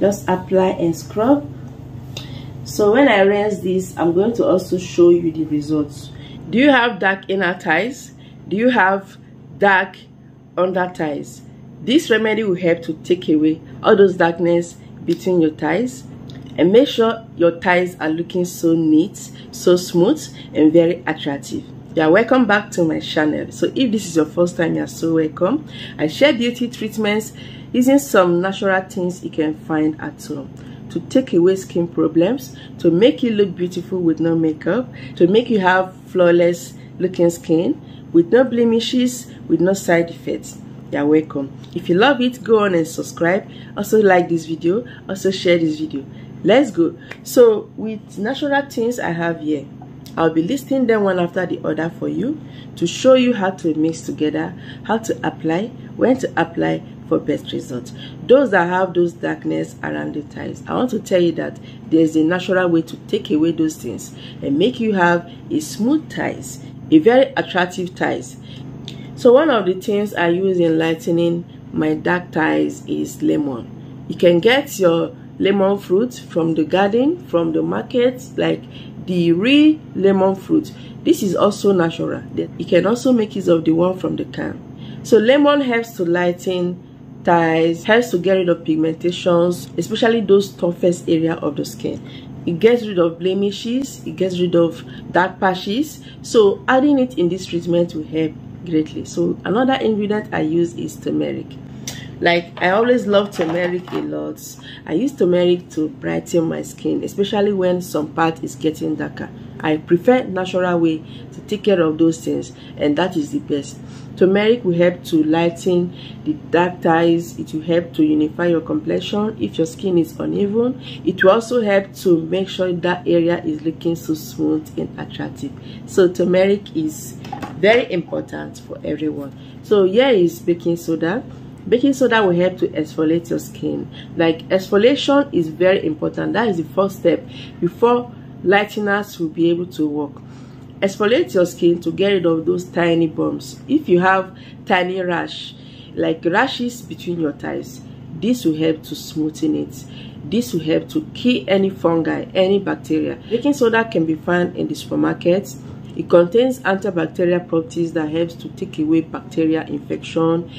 Just apply and scrub. So when I rinse this, I'm going to also show you the results. Do you have dark inner thighs? Do you have dark under thighs? This remedy will help to take away all those darkness between your thighs and make sure your thighs are looking so neat, so smooth, and very attractive. You are welcome back to my channel. So if this is your first time, you are so welcome. I share beauty treatments using some natural things you can find at home to take away skin problems, to make you look beautiful with no makeup, to make you have flawless looking skin with no blemishes, with no side effects. You're welcome. If you love it, go on and subscribe. Also like this video, also share this video. Let's go. So with natural things I have here, I'll be listing them one after the other for you to show you how to mix together, how to apply, when to apply for best results. Those that have those darkness around the thighs, I want to tell you that there's a natural way to take away those things and make you have a smooth thighs, a very attractive thighs. So one of the things I use in lightening my dark thighs is lemon. You can get your lemon fruit from the garden, from the market, like the real lemon fruit. This is also natural. You can also make use of the one from the can. So lemon helps to lighten thighs, helps to get rid of pigmentations, especially those toughest area of the skin. It gets rid of blemishes, it gets rid of dark patches. So adding it in this treatment will help greatly. So another ingredient I use is turmeric. Like, I always love turmeric a lot. I use turmeric to brighten my skin, especially when some part is getting darker. I prefer natural way to take care of those things, and that is the best. Turmeric will help to lighten the dark thighs. It will help to unify your complexion if your skin is uneven. It will also help to make sure that area is looking so smooth and attractive. So turmeric is very important for everyone. So here is baking soda. Baking soda will help to exfoliate your skin. Like, exfoliation is very important. That is the first step before lighteners will be able to work. Exfoliate your skin to get rid of those tiny bumps. If you have tiny rash, like rashes between your thighs, this will help to smoothen it. This will help to kill any fungi, any bacteria. Baking soda can be found in the supermarket. It contains antibacterial properties that helps to take away bacteria infection,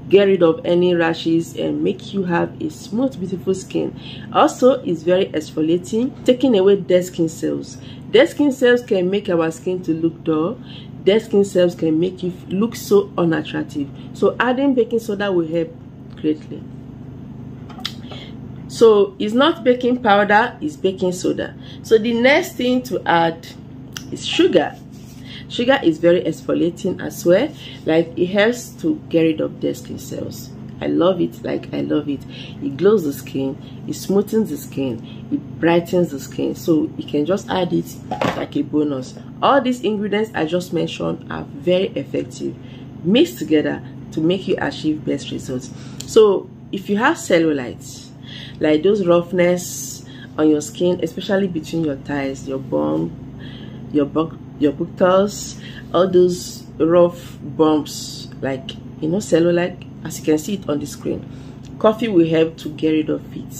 get rid of any rashes, and make you have a smooth, beautiful skin. Also, it's very exfoliating, taking away dead skin cells. Dead skin cells can make our skin to look dull. Dead skin cells can make you look so unattractive. So adding baking soda will help greatly. So it's not baking powder, it's baking soda. So the next thing to add is sugar. Sugar is very exfoliating as well. Like, it helps to get rid of dead skin cells. I love it. Like, I love it. It glows the skin, it smoothens the skin, it brightens the skin. So you can just add it like a bonus. All these ingredients I just mentioned are very effective, mixed together to make you achieve best results. So if you have cellulite, like those roughness on your skin, especially between your thighs, your bum, your buttocks, all those rough bumps, like, you know, cellulite, as you can see it on the screen, coffee will help to get rid of it.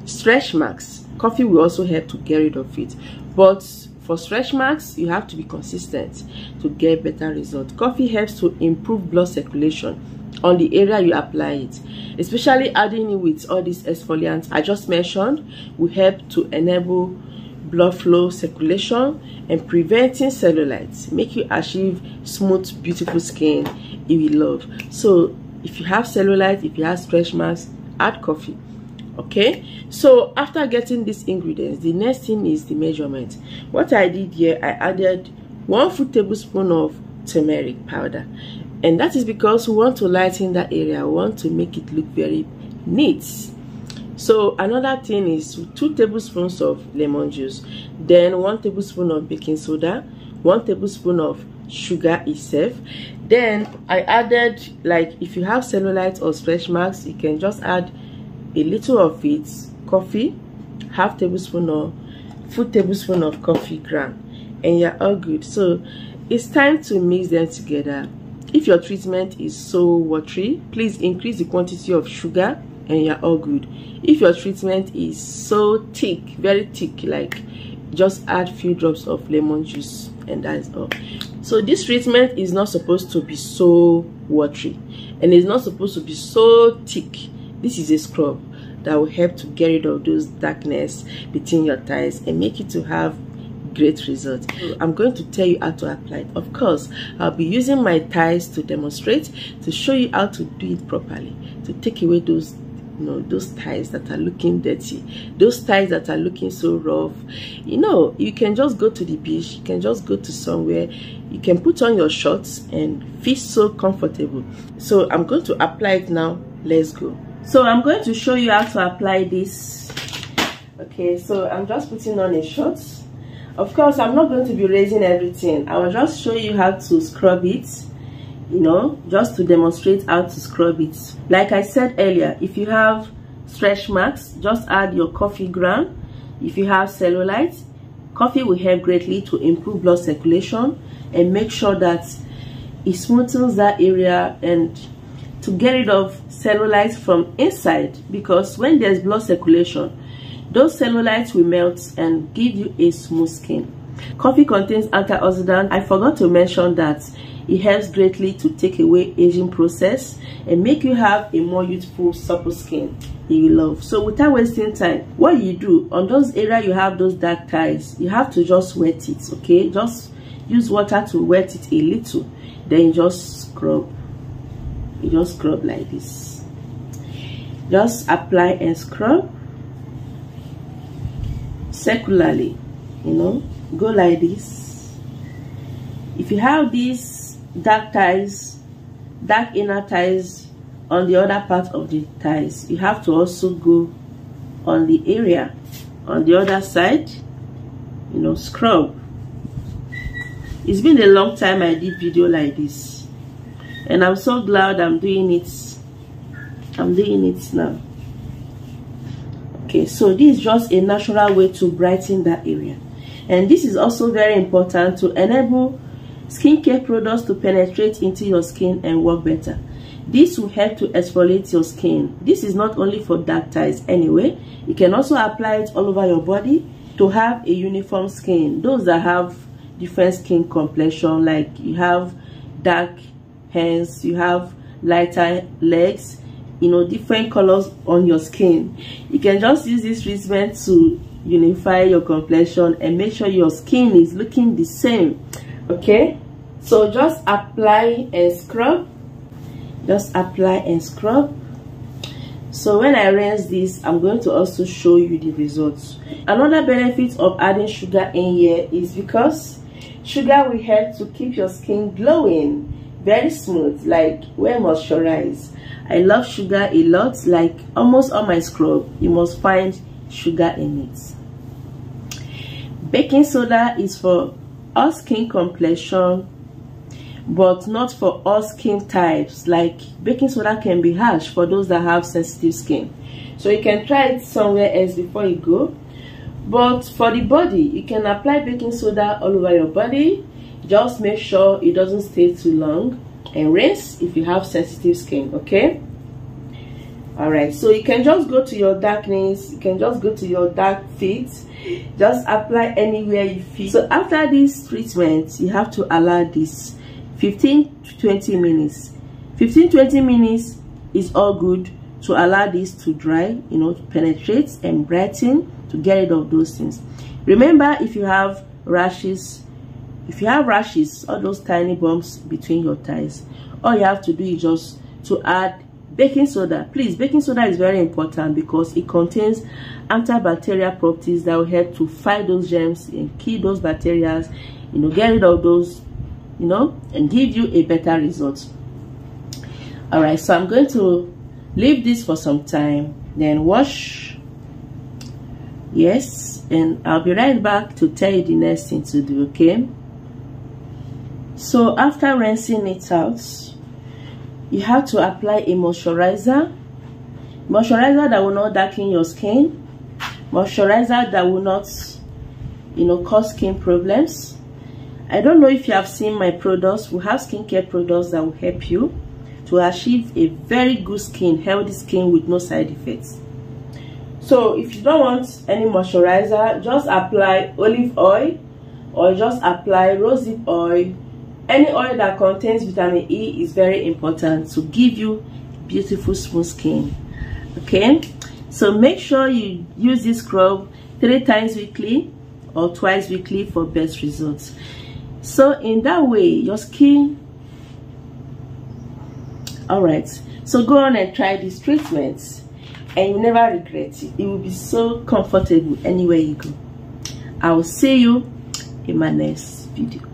Stretch marks, coffee will also help to get rid of it. But for stretch marks, you have to be consistent to get better results. Coffee helps to improve blood circulation on the area you apply it, especially adding it with all these exfoliants I just mentioned will help to enable blood flow, circulation, and preventing cellulite, make you achieve smooth, beautiful skin you will love. So if you have cellulite, if you have stretch marks, add coffee. Okay, so after getting these ingredients, the next thing is the measurement. What I did here, I added 1 full tablespoon of turmeric powder, and that is because we want to lighten that area. We want to make it look very neat. So another thing is 2 tablespoons of lemon juice, then 1 tablespoon of baking soda, 1 tablespoon of sugar itself. Then I added, like, if you have cellulite or stretch marks, you can just add a little of it, coffee, half tablespoon or full tablespoon of coffee ground, and you're all good. So it's time to mix them together. If your treatment is so watery, please increase the quantity of sugar and you're all good. If your treatment is so thick, very thick, like, just add few drops of lemon juice and that's all. So this treatment is not supposed to be so watery, and it's not supposed to be so thick. This is a scrub that will help to get rid of those darkness between your thighs and make it to have great results. I'm going to tell you how to apply it. Of course, I'll be using my thighs to demonstrate, to show you how to do it properly, to take away those, you know, those thighs that are looking dirty, those thighs that are looking so rough. You know, you can just go to the beach, you can just go to somewhere, you can put on your shorts and feel so comfortable. So I'm going to apply it now. Let's go. So I'm going to show you how to apply this. Okay, so I'm just putting on a shorts. Of course, I'm not going to be raising everything. I will just show you how to scrub it, you know, just to demonstrate how to scrub it. Like I said earlier, if you have stretch marks, just add your coffee ground. If you have cellulite, coffee will help greatly to improve blood circulation and make sure that it smoothens that area and to get rid of cellulite from inside, because when there's blood circulation, those cellulites will melt and give you a smooth skin. Coffee contains antioxidant. I forgot to mention that it helps greatly to take away aging process and make you have a more youthful, supple skin that you love. So without wasting time, what you do on those areas you have those dark thighs, you have to just wet it, okay? Just use water to wet it a little, then you just scrub. You just scrub like this. Just apply and scrub circularly, you know, go like this. If you have these dark thighs, dark inner thighs on the other part of the thighs, you have to also go on the area on the other side, you know, scrub. It's been a long time I did video like this, and I'm so glad I'm doing it. I'm doing it now. Okay, so this is just a natural way to brighten that area, and this is also very important to enable skincare products to penetrate into your skin and work better. This will help to exfoliate your skin. This is not only for dark thighs anyway, you can also apply it all over your body to have a uniform skin. Those that have different skin complexion, like you have dark hands, you have lighter legs, you know, different colors on your skin, you can just use this treatment to unify your complexion and make sure your skin is looking the same. Okay, so just apply and scrub, just apply and scrub. So when I rinse this, I'm going to also show you the results. Another benefit of adding sugar in here is because sugar will help to keep your skin glowing, very smooth, like when moisturized. I love sugar a lot. Like almost all my scrub, you must find sugar in it. Baking soda is for all skin complexion, but not for all skin types. Like baking soda can be harsh for those that have sensitive skin, so you can try it somewhere else before you go. But for the body, you can apply baking soda all over your body. Just make sure it doesn't stay too long, and rinse if you have sensitive skin. Okay, all right, so you can just go to your darkness, you can just go to your dark feet, just apply anywhere you feel. So after this treatment, you have to allow this 15 to 20 minutes. 15-20 minutes is all good to allow this to dry, you know, to penetrate and brighten, to get rid of those things. Remember, if you have rashes, all those tiny bumps between your thighs, all you have to do is just to add baking soda. Please, baking soda is very important because it contains antibacterial properties that will help to fight those germs and kill those bacteria, you know, get rid of those, you know, and give you a better result. All right, so I'm going to leave this for some time, then wash. Yes, and I'll be right back to tell you the next thing to do. Okay, so after rinsing it out, you have to apply a moisturizer that will not darken your skin, moisturizer that will not, you know, cause skin problems. I don't know if you have seen my products. We have skincare products that will help you to achieve a very good skin, healthy skin with no side effects. So if you don't want any moisturizer, just apply olive oil or just apply rosehip oil. Any oil that contains vitamin E is very important to give you beautiful smooth skin. Okay, so make sure you use this scrub 3 times weekly or twice weekly for best results. So in that way your skin, all right, so go on and try these treatments and you never regret it. It will be so comfortable anywhere you go. I will see you in my next video.